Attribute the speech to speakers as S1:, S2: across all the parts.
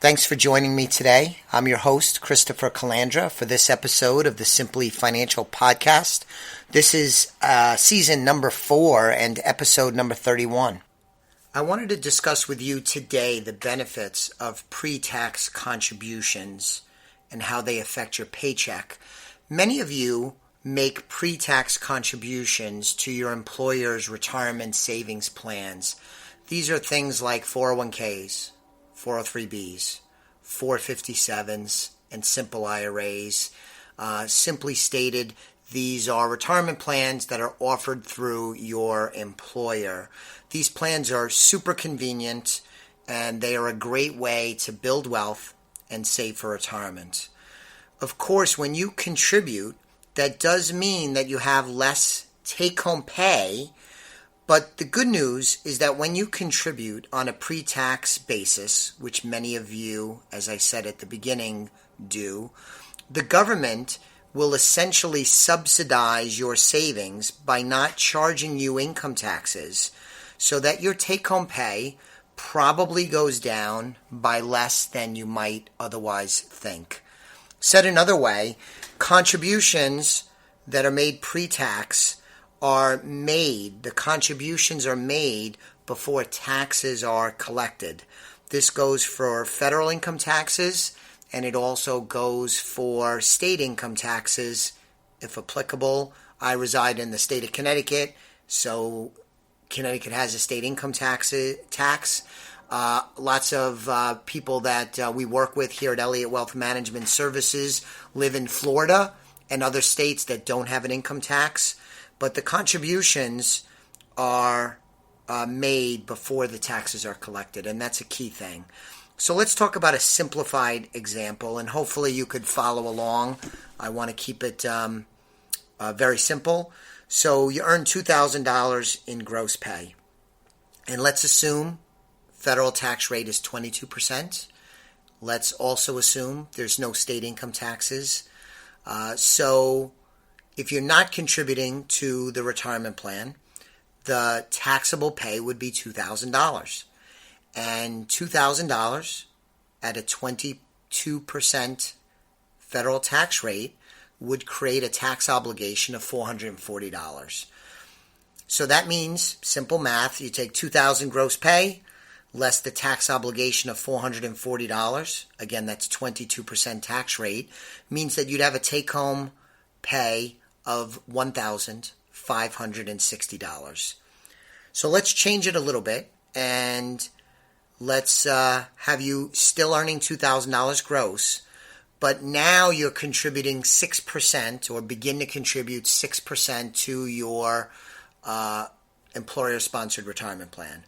S1: Thanks for joining me today. I'm your host, Christopher Calandra, for this episode of the Simply Financial Podcast. This is season number 4 and episode number 31. I wanted to discuss with you today the benefits of pre-tax contributions and how they affect your paycheck. Many of you make pre-tax contributions to your employer's retirement savings plans. These are things like 401ks, 403bs, 457s, and simple IRAs. Simply stated, these are retirement plans that are offered through your employer. These plans are super convenient and they are a great way to build wealth and save for retirement. Of course, when you contribute, that does mean that you have less take-home pay. But the good news is that when you contribute on a pre-tax basis, which many of you, as I said at the beginning, do, the government will essentially subsidize your savings by not charging you income taxes so that your take-home pay probably goes down by less than you might otherwise think. Said another way, contributions that are made pre-tax the contributions are made before taxes are collected. This goes for federal income taxes, and it also goes for state income taxes, if applicable. I reside in the state of Connecticut, so Connecticut has a state income tax. Lots of people that we work with here at Elliott Wealth Management Services live in Florida and other states that don't have an income tax. But the contributions are made before the taxes are collected, and that's a key thing. So let's talk about a simplified example, and hopefully you could follow along. I want to keep it very simple. So you earn $2,000 in gross pay, and let's assume federal tax rate is 22%. Let's also assume there's no state income taxes. So if you're not contributing to the retirement plan, the taxable pay would be $2,000. And $2,000 at a 22% federal tax rate would create a tax obligation of $440. So that means, simple math, you take $2,000 gross pay, less the tax obligation of $440, again, that's 22% tax rate, means that you'd have a take-home pay of $1,560. So let's change it a little bit, and let's have you still earning $2,000 gross, but now you're contributing 6% or begin to contribute 6% to your employer-sponsored retirement plan.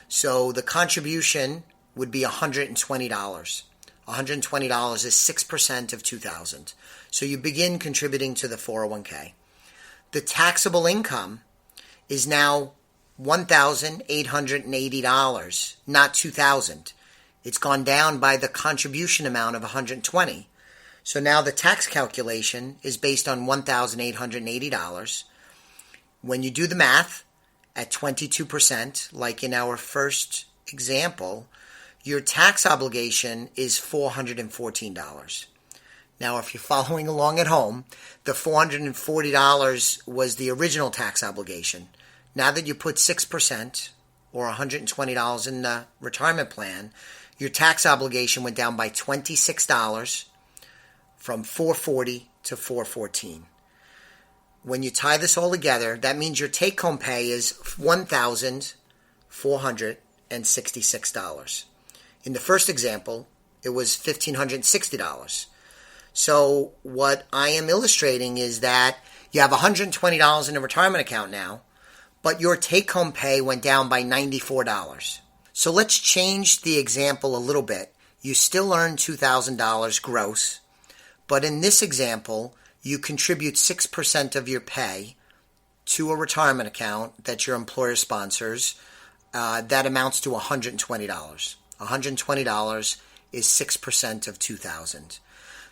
S1: So the contribution would be $120. $120 is 6% of $2,000. So you begin contributing to the 401k. The taxable income is now $1,880, not $2,000. It's gone down by the contribution amount of $120. So now the tax calculation is based on $1,880. When you do the math at 22%, like in our first example, your tax obligation is $414. Now, if you're following along at home, the $440 was the original tax obligation. Now that you put 6% or $120 in the retirement plan, your tax obligation went down by $26 from $440 to $414. When you tie this all together, that means your take-home pay is $1,466. In the first example, it was $1,560. So what I am illustrating is that you have $120 in a retirement account now, but your take-home pay went down by $94. So let's change the example a little bit. You still earn $2,000 gross, but in this example, you contribute 6% of your pay to a retirement account that your employer sponsors. That amounts to $120. $120 is 6% of $2,000.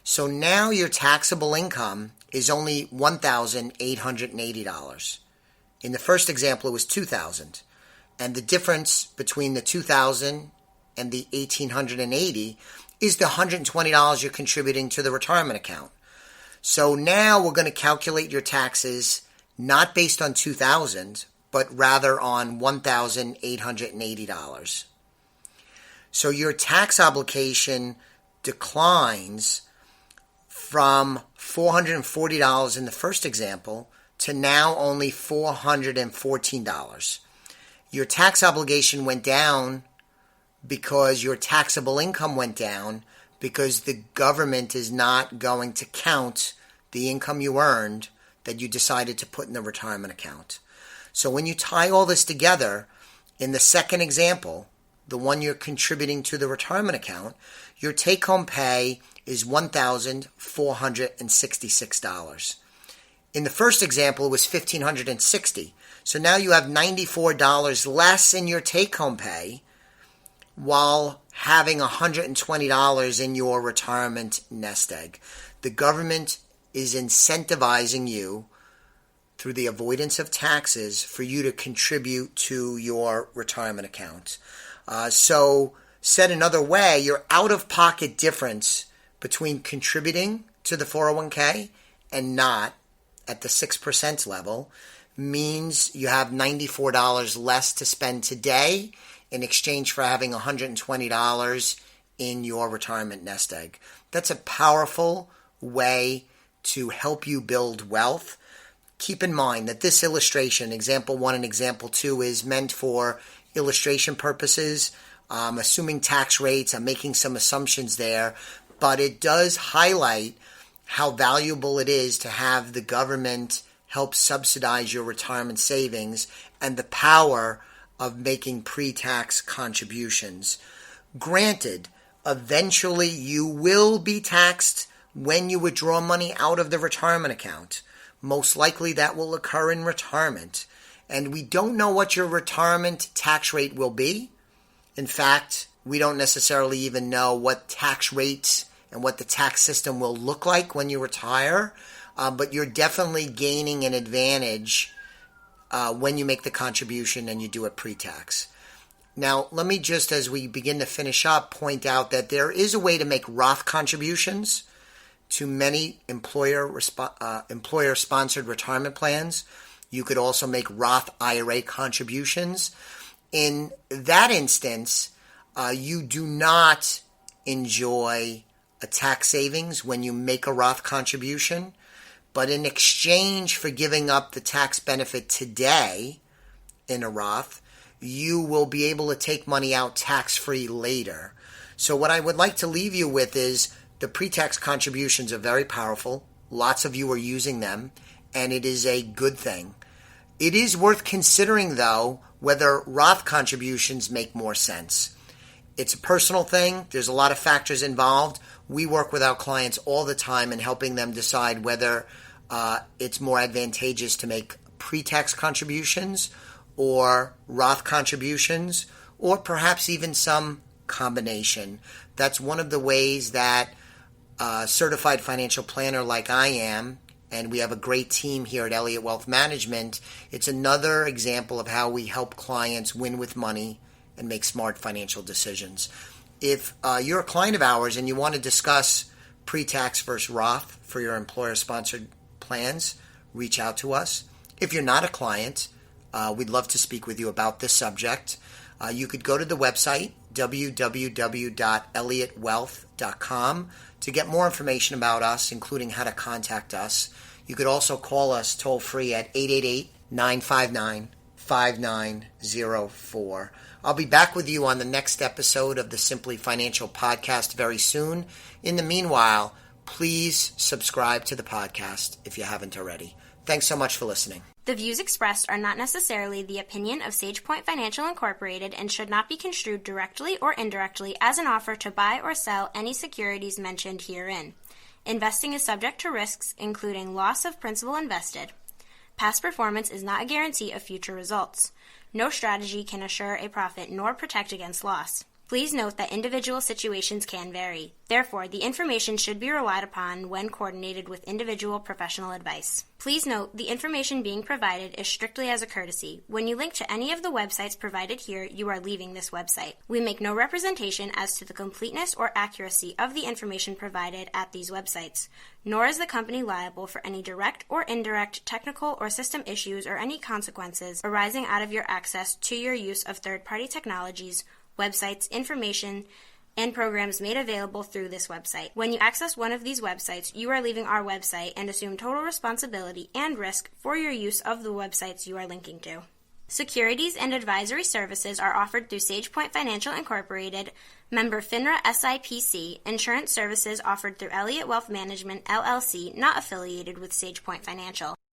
S1: So now your taxable income is only $1,880. In the first example, it was $2,000. And the difference between the $2,000 and the $1,880 is the $120 you're contributing to the retirement account. So now we're going to calculate your taxes not based on $2,000, but rather on $1,880. So your tax obligation declines from $440 in the first example to now only $414. Your tax obligation went down because your taxable income went down because the government is not going to count the income you earned that you decided to put in the retirement account. So when you tie all this together, in the second example, the one you're contributing to the retirement account, your take-home pay is $1,466. In the first example, it was $1,560. So now you have $94 less in your take-home pay while having $120 in your retirement nest egg. The government is incentivizing you through the avoidance of taxes for you to contribute to your retirement account. So said another way, your out-of-pocket difference between contributing to the 401k and not at the 6% level means you have $94 less to spend today in exchange for having $120 in your retirement nest egg. That's a powerful way to help you build wealth. Keep in mind that this illustration, example 1 and example 2, is meant for illustration purposes. Assuming tax rates, I'm making some assumptions there, but it does highlight how valuable it is to have the government help subsidize your retirement savings and the power of making pre-tax contributions. Granted, eventually you will be taxed when you withdraw money out of the retirement account. Most likely that will occur in retirement. And we don't know what your retirement tax rate will be. In fact, we don't necessarily even know what tax rates and what the tax system will look like when you retire. But you're definitely gaining an advantage when you make the contribution and you do it pre-tax. Now, let me just, as we begin to finish up, point out that there is a way to make Roth contributions to many employer-sponsored retirement plans. You could also make Roth IRA contributions. In that instance, you do not enjoy a tax savings when you make a Roth contribution, but in exchange for giving up the tax benefit today in a Roth, you will be able to take money out tax-free later. So what I would like to leave you with is the pre-tax contributions are very powerful. Lots of you are using them, and it is a good thing. It is worth considering, though, whether Roth contributions make more sense. It's a personal thing. There's a lot of factors involved. We work with our clients all the time in helping them decide whether it's more advantageous to make pre-tax contributions or Roth contributions, or perhaps even some combination. That's one of the ways that a certified financial planner like I am, and we have a great team here at Elliott Wealth Management, it's another example of how we help clients win with money and make smart financial decisions. If you're a client of ours and you want to discuss pre-tax versus Roth for your employer-sponsored plans, reach out to us. If you're not a client, we'd love to speak with you about this subject. You could go to the website, www.elliottwealth.com, to get more information about us, including how to contact us. You could also call us toll-free at 888-959-5904. I'll be back with you on the next episode of the Simply Financial Podcast very soon. In the meanwhile, please subscribe to the podcast if you haven't already. Thanks so much for listening.
S2: The views expressed are not necessarily the opinion of SagePoint Financial Incorporated and should not be construed directly or indirectly as an offer to buy or sell any securities mentioned herein. Investing is subject to risks, including loss of principal invested. Past performance is not a guarantee of future results. No strategy can assure a profit nor protect against loss. Please note that individual situations can vary. Therefore, the information should be relied upon when coordinated with individual professional advice. Please note, the information being provided is strictly as a courtesy. When you link to any of the websites provided here, you are leaving this website. We make no representation as to the completeness or accuracy of the information provided at these websites, nor is the company liable for any direct or indirect technical or system issues or any consequences arising out of your access to your use of third-party technologies, websites, information, and programs made available through this website. When you access one of these websites, you are leaving our website and assume total responsibility and risk for your use of the websites you are linking to. Securities and advisory services are offered through SagePoint Financial Incorporated, member FINRA SIPC. Insurance services offered through Elliott Wealth Management, LLC, not affiliated with SagePoint Financial.